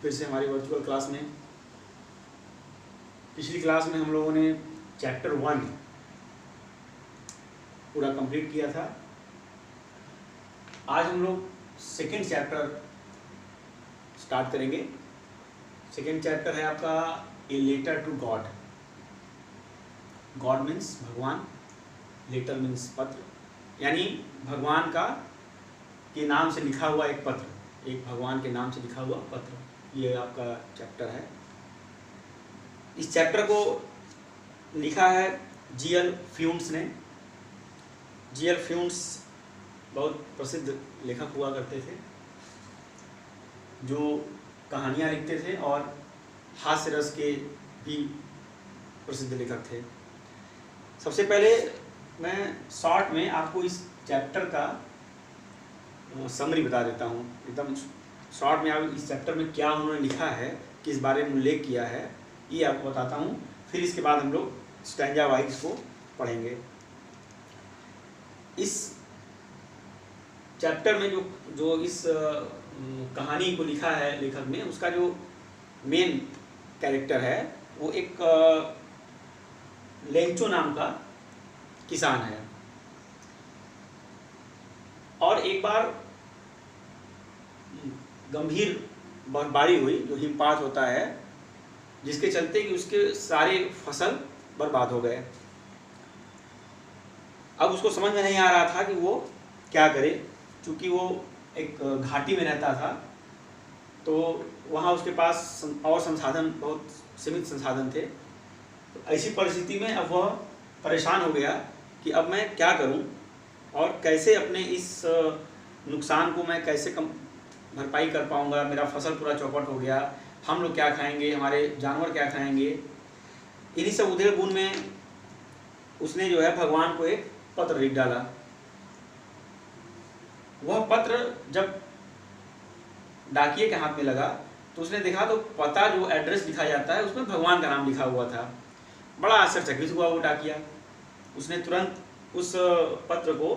फिर से हमारी वर्चुअल क्लास में। पिछली क्लास में हम लोगों ने चैप्टर 1 पूरा कंप्लीट किया था। आज हम लोग सेकेंड चैप्टर स्टार्ट करेंगे। सेकेंड चैप्टर है आपका a letter to God. God means भगवान, लेटर मीन्स पत्र, यानी भगवान का के नाम से लिखा हुआ एक पत्र, एक भगवान के नाम से लिखा हुआ पत्र, ये आपका चैप्टर है। इस चैप्टर को लिखा है जी.एल. फ्यून्स ने। जी.एल. फ्यून्स बहुत प्रसिद्ध लेखक हुआ करते थे, जो कहानियाँ लिखते थे और हास्य रस के भी प्रसिद्ध लेखक थे। सबसे पहले मैं शॉर्ट में आपको इस चैप्टर का समरी बता देता हूँ, एकदम शॉर्ट में। आप इस चैप्टर में क्या उन्होंने लिखा है, किस बारे में उल्लेख किया है, ये आपको बताता हूँ। फिर इसके बाद हम लोग स्टैंजा वाइज को पढ़ेंगे। इस चैप्टर में जो इस कहानी को लिखा है लेखक ने, उसका जो मेन कैरेक्टर है वो एक लेंचो नाम का किसान है। और एक बार गंभीर बर्फबारी हुई, जो हिमपात होता है, जिसके चलते कि उसके सारे फसल बर्बाद हो गए। अब उसको समझ में नहीं आ रहा था कि वो क्या करे, क्योंकि वो एक घाटी में रहता था, तो वहाँ उसके पास और संसाधन, बहुत सीमित संसाधन थे। तो ऐसी परिस्थिति में अब वह परेशान हो गया कि अब मैं क्या करूं और कैसे अपने इस नुकसान को मैं कैसे भरपाई कर पाऊंगा। मेरा फसल पूरा चौपट हो गया, हम लोग क्या खाएंगे, हमारे जानवर क्या खाएंगे। इन्हीं सब उधेड़-बुन में उसने जो है भगवान को एक पत्र लिख डाला। वह पत्र जब डाकिये के हाथ में लगा तो उसने देखा तो पता, जो एड्रेस लिखा जाता है, उसमें भगवान का नाम लिखा हुआ था। बड़ा आश्चर्यचकित हुआ वो डाकिया। उसने तुरंत उस पत्र को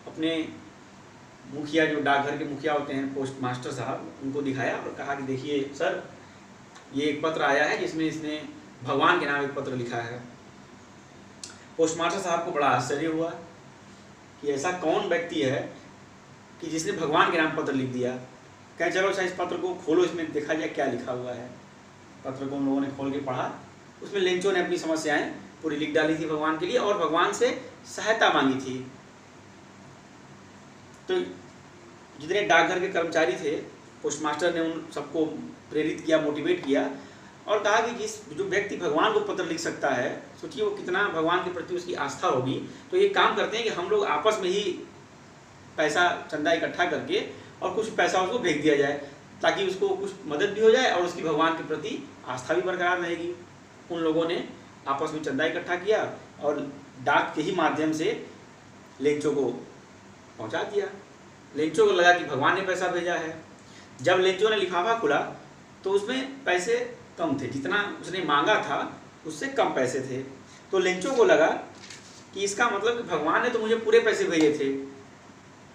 अपने मुखिया, जो डाकघर के मुखिया होते हैं, पोस्ट मास्टर साहब, उनको दिखाया और कहा कि देखिए सर, ये एक पत्र आया है जिसमें इसने भगवान के नाम एक पत्र लिखा है। पोस्ट मास्टर साहब को बड़ा आश्चर्य हुआ कि ऐसा कौन व्यक्ति है कि जिसने भगवान के नाम पत्र लिख दिया। कहें चलो अच्छा, इस पत्र को खोलो, इसमें देखा जाए क्या लिखा हुआ है। पत्र को उन लोगों ने खोल के पढ़ा। उसमें लेंचो ने अपनी समस्याएं पूरी लिख डाली थी भगवान के लिए, और भगवान से सहायता मांगी थी। तो जितने डाकघर के कर्मचारी थे, पोस्ट मास्टर ने उन सबको प्रेरित किया, मोटिवेट किया, और कहा कि जो व्यक्ति भगवान को पत्र लिख सकता है, सोचिए वो कितना भगवान के प्रति उसकी आस्था होगी। तो ये काम करते हैं कि हम लोग आपस में ही पैसा चंदा इकट्ठा करके और कुछ पैसा उसको भेज दिया जाए, ताकि उसको कुछ मदद भी हो जाए और उसकी भगवान के प्रति आस्था भी बरकरार रहेगी। उन लोगों ने आपस में चंदा इकट्ठा किया और डाक के ही माध्यम से लेंचो को पहुंचा दिया। लेंचो को लगा कि भगवान ने पैसा भेजा है। जब लेंचो ने लिफाफा खुला तो उसमें पैसे कम थे, जितना उसने मांगा था उससे कम पैसे थे। तो लेंचो को लगा कि इसका मतलब कि भगवान ने तो मुझे पूरे पैसे भेजे थे,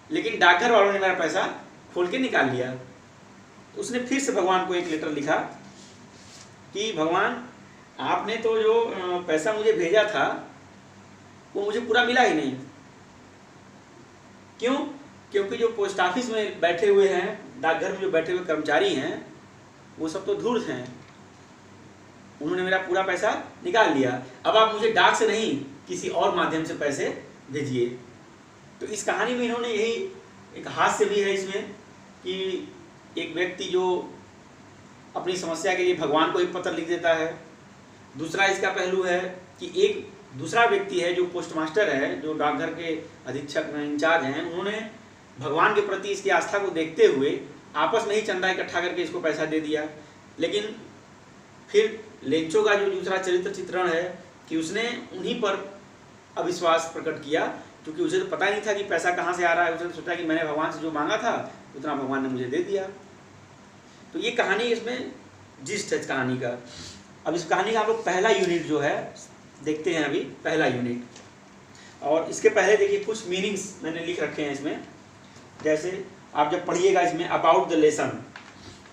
लेकिन डाकघर वालों ने मेरा पैसा खोल के निकाल लिया। तो उसने फिर से भगवान को एक लेटर लिखा कि भगवान, आपने तो जो पैसा मुझे भेजा था वो मुझे पूरा मिला ही नहीं। क्यों? क्योंकि जो पोस्ट ऑफिस में बैठे हुए हैं, डाकघर में जो बैठे हुए कर्मचारी हैं, वो सब तो धूर्त हैं, उन्होंने मेरा पूरा पैसा निकाल लिया। अब आप मुझे डाक से नहीं, किसी और माध्यम से पैसे भेजिए। तो इस कहानी में इन्होंने यही एक हास्य भी है इसमें कि एक व्यक्ति जो अपनी समस्या के लिए भगवान को एक पत्र लिख देता है। दूसरा इसका पहलू है कि एक दूसरा व्यक्ति है जो पोस्ट मास्टर है, जो डाकघर के अधीक्षक इंचार्ज हैं, उन्होंने भगवान के प्रति इसकी आस्था को देखते हुए आपस में ही चंदा इकट्ठा करके इसको पैसा दे दिया। लेकिन फिर लेंचो का जो दूसरा चरित्र चित्रण है कि उसने उन्हीं पर अविश्वास प्रकट किया, क्योंकि उसे तो पता नहीं था कि पैसा कहाँ से आ रहा है। उसने सोचा कि मैंने भगवान से जो मांगा था उतना भगवान ने मुझे दे दिया। तो ये कहानी, इसमें जिस्ट है इस कहानी का। अब इस कहानी का आप लोग पहला यूनिट जो है देखते हैं, अभी पहला यूनिट। और इसके पहले देखिए कुछ मीनिंग्स मैंने लिख रखे हैं इसमें। जैसे आप जब पढ़िएगा इसमें about the lesson,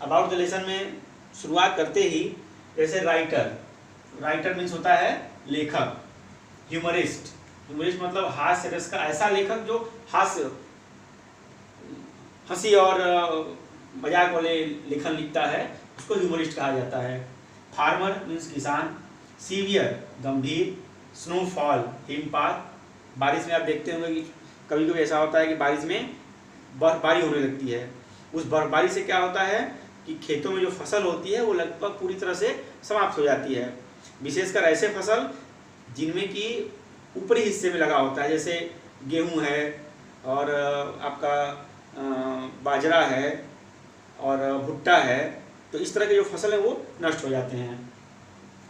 about the lesson में शुरुआत करते ही जैसे राइटर, राइटर मीन्स होता है लेखक। ह्यूमरिस्ट, ह्यूमरिस्ट मतलब हास्य रस का ऐसा लेखक जो हास्य, हंसी और मजाक वाले लेखन लिखता है, उसको ह्यूमरिस्ट कहा जाता है। फार्मर मीन्स किसान। सीवियर गंभीर। स्नोफॉल हिमपात, बारिश में आप देखते होंगे कि कभी कभी ऐसा होता है कि बारिश में बर्फबारी होने लगती है। उस बर्फबारी से क्या होता है कि खेतों में जो फसल होती है वो लगभग पूरी तरह से समाप्त हो जाती है। विशेषकर ऐसे फसल जिनमें कि ऊपरी हिस्से में लगा होता है, जैसे गेहूं है और आपका बाजरा है और भुट्टा है, तो इस तरह के जो फसल है वो नष्ट हो जाते हैं।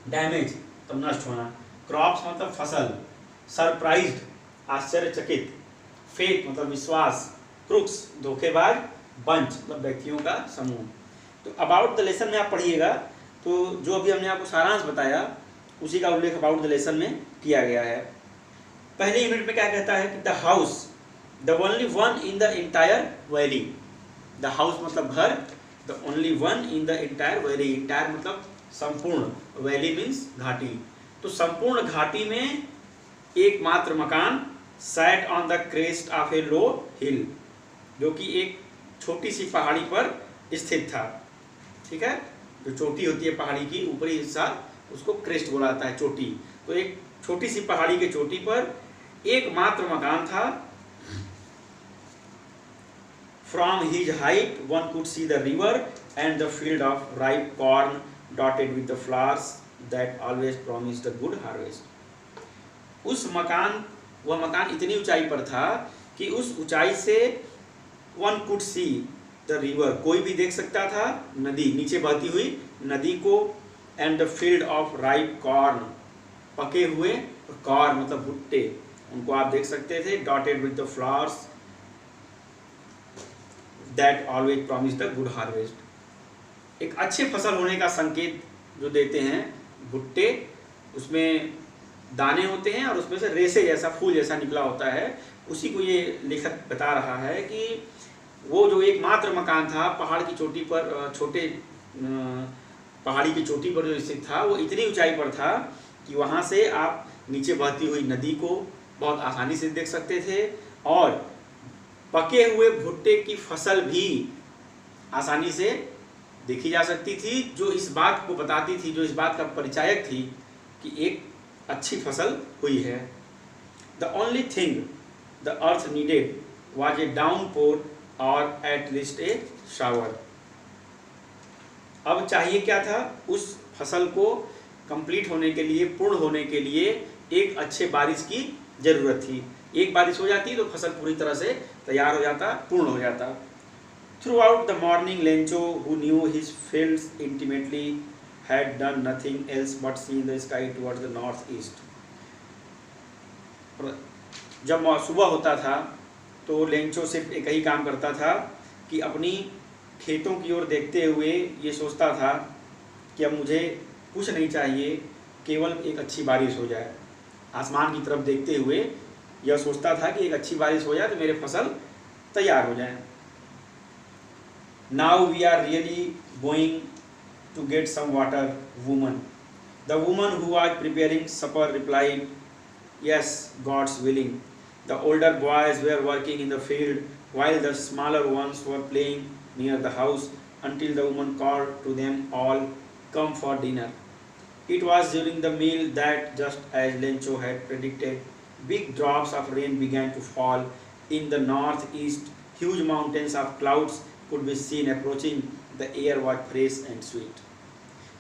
डैमेज मतलब नष्ट होना। क्रॉप्स मतलब फसल। सरप्राइज्ड आश्चर्यचकित। फेक मतलब विश्वास। क्रुक्स धोखेबाज। बंच मतलब व्यक्तियों का समूह। तो अबाउट द लेसन में आप पढ़िएगा तो जो अभी हमने आपको सारांश बताया उसी का उल्लेख अबाउट द लेसन में किया गया है। पहले यूनिट में क्या कहता है कि the house the only one in the entire valley. The house मतलब घर, the only one in the entire valley. Entire मतलब संपूर्ण, वैली मीन्स घाटी। तो संपूर्ण घाटी में एकमात्र मकान sat on the crest of a low hill, जो कि एक छोटी सी पहाड़ी पर स्थित था। ठीक है, जो चोटी होती है पहाड़ी की ऊपरी हिस्सा उसको क्रेस्ट बोला जाता है, चोटी। तो एक छोटी सी पहाड़ी के चोटी पर एकमात्र मकान था। From his height one could see the river and the field of ripe corn dotted with the flowers that always promised a good harvest. वह मकान इतनी ऊंचाई पर था कि उस ऊंचाई से one could see the river, कोई भी देख सकता था नदी, नीचे बहती हुई नदी को, and the field of ripe corn, पके हुए corn मतलब भुट्टे, उनको आप देख सकते थे, dotted with the flowers that always promised a good harvest. एक अच्छे फसल होने का संकेत जो देते हैं भुट्टे, उसमें दाने होते हैं और उसमें से रेशे जैसा फूल जैसा निकला होता है। उसी को ये लेखक बता रहा है कि वो जो एकमात्र मकान था पहाड़ की चोटी पर, छोटे पहाड़ी की चोटी पर जो स्थित था, वो इतनी ऊंचाई पर था कि वहाँ से आप नीचे बहती हुई नदी को बहुत आसानी से देख सकते थे और पके हुए भुट्टे की फसल भी आसानी से देखी जा सकती थी, जो इस बात को बताती थी, जो इस बात का परिचायक थी कि एक अच्छी फसल हुई है। The only thing the earth needed was a downpour और एट लीस्ट ए शावर। अब चाहिए क्या था, उस फसल को कंप्लीट होने के लिए, पूर्ण होने के लिए एक अच्छे बारिश की जरूरत थी। एक बारिश हो जाती तो फसल पूरी तरह से तैयार हो जाता, पूर्ण हो जाता। Through out the morning Lencho who knew his fields intimately had done nothing else but see the sky towards the north east. जब सुबह होता था तो लेंचो सिर्फ एक ही काम करता था कि अपनी खेतों की ओर देखते हुए ये सोचता था कि अब मुझे कुछ नहीं चाहिए, केवल एक अच्छी बारिश हो जाए। आसमान की तरफ देखते हुए यह सोचता था कि एक अच्छी बारिश हो जाए तो मेरे फसल तैयार हो जाए। Now we are really going to get some water woman. The woman who was preparing supper replied, yes God's willing. The older boys were working in the field while the smaller ones were playing near the house until the woman called to them all, come for dinner. It was during the meal that, just as Lencho had predicted, big drops of rain began to fall. In the northeast, huge mountains of clouds could be seen approaching. The air was fresh and sweet.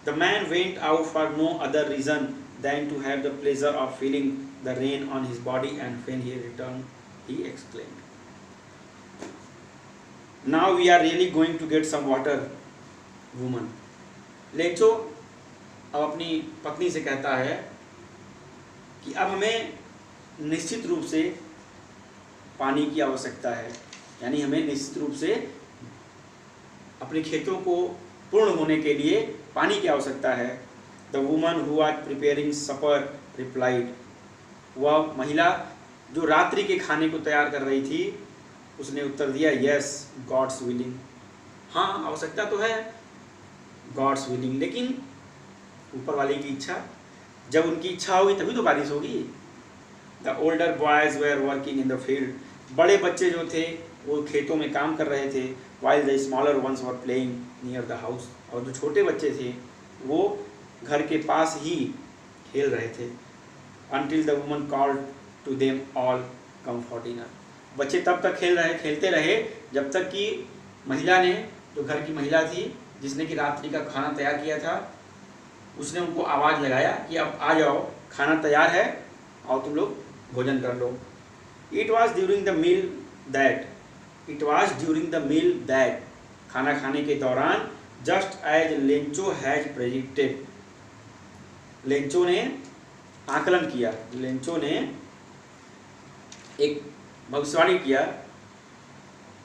The man went out for no other reason than to have the pleasure of feeling the rain on his body, and when he returned, he exclaimed, "Now we are really going to get some water, woman." Lencho अब अपनी पत्नी से कहता है कि अब हमें निश्चित रूप से पानी की आवश्यकता है, यानी हमें निश्चित रूप से अपने खेतों को पूर्ण होने के लिए पानी की आवश्यकता है। The woman who was preparing supper replied. वह महिला जो रात्रि के खाने को तैयार कर रही थी उसने उत्तर दिया, यस गॉड्स विलिंग। हाँ, आवश्यकता तो है, गॉड्स विलिंग, लेकिन ऊपर वाले की इच्छा, जब उनकी इच्छा होगी तभी तो बारिश होगी। The older boys were working in the field, बड़े बच्चे जो थे वो खेतों में काम कर रहे थे। While the smaller ones were playing near the house, और जो छोटे बच्चे थे वो घर के पास ही खेल रहे थे। Until the woman called to them all come for dinner, बच्चे तब तक खेलते रहे जब तक कि महिला ने, जो घर की महिला थी जिसने कि रात्रि का खाना तैयार किया था, उसने उनको आवाज़ लगाया कि अब आ जाओ, खाना तैयार है, आओ तुम लोग भोजन कर लो। It was during the meal that, खाना खाने के दौरान, just as Lencho has predicted, Lencho ने आकलन किया, लेंचो ने एक भविष्यवाणी किया,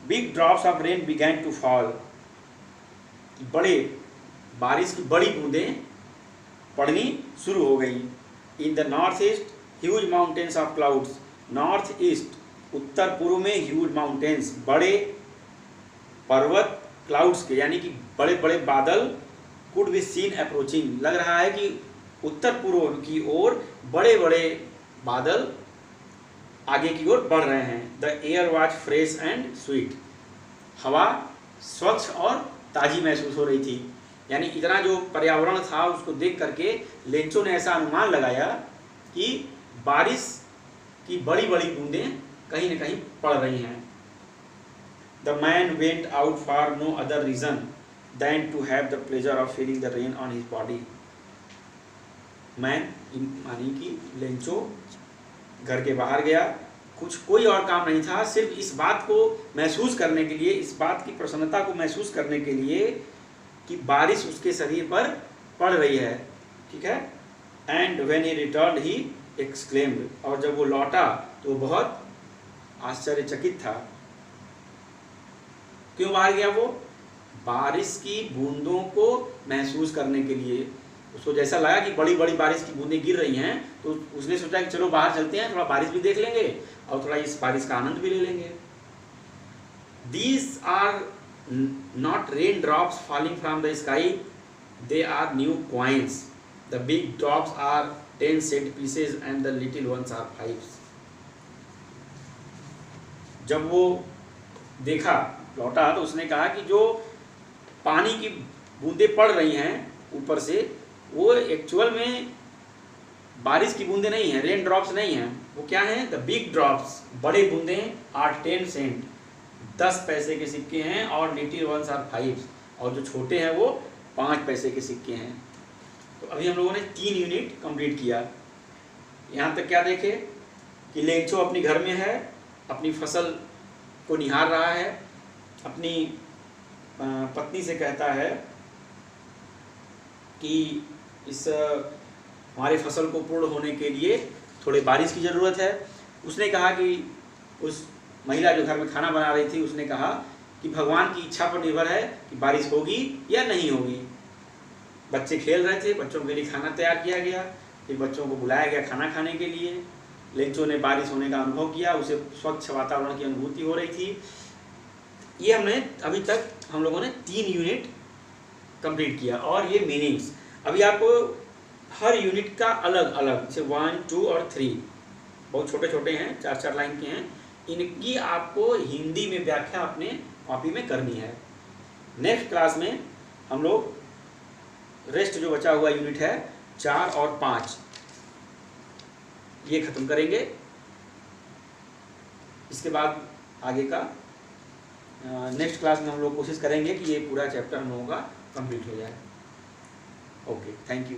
big drops of rain began to fall, बड़े बारिश की बड़ी बूंदें पड़नी शुरू हो गई। In the north east huge mountains of clouds, north east उत्तर पूर्व में ह्यूज माउंटेन्स बड़े पर्वत, क्लाउड्स के यानी कि बड़े बड़े बादल, कुड बी सीन अप्रोचिंग, लग रहा है कि उत्तर पूर्व की ओर बड़े बड़े बादल आगे की ओर बढ़ रहे हैं। The air was fresh and sweet, हवा स्वच्छ और ताज़ी महसूस हो रही थी। यानी इतना जो पर्यावरण था उसको देख करके लेंचो ने ऐसा अनुमान लगाया कि बारिश की बड़ी बड़ी बूंदें कहीं न कहीं पड़ रही हैं। The man went out for no other reason than to have the pleasure of feeling the rain on his body. Man मानी कि लेंचो घर के बाहर गया, कोई और काम नहीं था, सिर्फ इस बात को महसूस करने के लिए, इस बात की प्रसन्नता को महसूस करने के लिए कि बारिश उसके शरीर पर पड़ रही है, ठीक है। And when he returned he exclaimed, और जब वो लौटा तो बहुत आश्चर्यचकित था। क्यों बाहर गया वो? बारिश की बूंदों को महसूस करने के लिए। उसको जैसा लगा कि बड़ी बड़ी बारिश की बूंदें गिर रही हैं, तो उसने सोचा कि चलो बाहर चलते हैं, थोड़ा बारिश भी देख लेंगे और थोड़ा इस बारिश का आनंद भी ले लेंगे। These are not raindrops falling from the sky, they are new coins. The big drops are 10 cent pieces and the little ones are 5. जब वो देखा, लौटा, तो उसने कहा कि जो पानी की बूंदें पड़ रही हैं ऊपर से, वो एक्चुअल में बारिश की बूंदें नहीं हैं, रेन ड्रॉप्स नहीं हैं, वो क्या हैं? द बिग ड्रॉप्स, बड़े बूंदें आर 10 सेंट, 10 पैसे के सिक्के हैं, और लिटिल वंस आर 5, और जो छोटे हैं वो 5 पैसे के सिक्के हैं। तो अभी हम लोगों ने 3 यूनिट कंप्लीट किया। यहाँ तक क्या देखे कि लेंचो अपनी घर में है, अपनी फसल को निहार रहा है, अपनी पत्नी से कहता है कि इस हमारे फसल को पूर्ण होने के लिए थोड़े बारिश की ज़रूरत है। उसने कहा कि उस महिला जो घर में खाना बना रही थी, उसने कहा कि भगवान की इच्छा पर निर्भर है कि बारिश होगी या नहीं होगी। बच्चे खेल रहे थे, बच्चों के लिए खाना तैयार किया गया, फिर बच्चों को बुलाया गया खाना खाने के लिए। लेंचो ने बारिश होने का अनुभव किया, उसे स्वच्छ वातावरण की अनुभूति हो रही थी। ये हमने अभी तक हम लोगों ने 3 यूनिट कंप्लीट किया, और ये मीनिंग्स। अभी आपको हर यूनिट का अलग अलग, जैसे 1, 2 और 3 बहुत छोटे छोटे हैं, 4-4 लाइन के हैं, इनकी आपको हिंदी में व्याख्या अपने कॉपी में करनी है। नेक्स्ट क्लास में हम लोग रेस्ट जो बचा हुआ यूनिट है 4 और 5 ये खत्म करेंगे। इसके बाद आगे का नेक्स्ट क्लास में हम लोग कोशिश करेंगे कि ये पूरा चैप्टर हम लोगों का कंप्लीट हो जाए। Okay, thank you.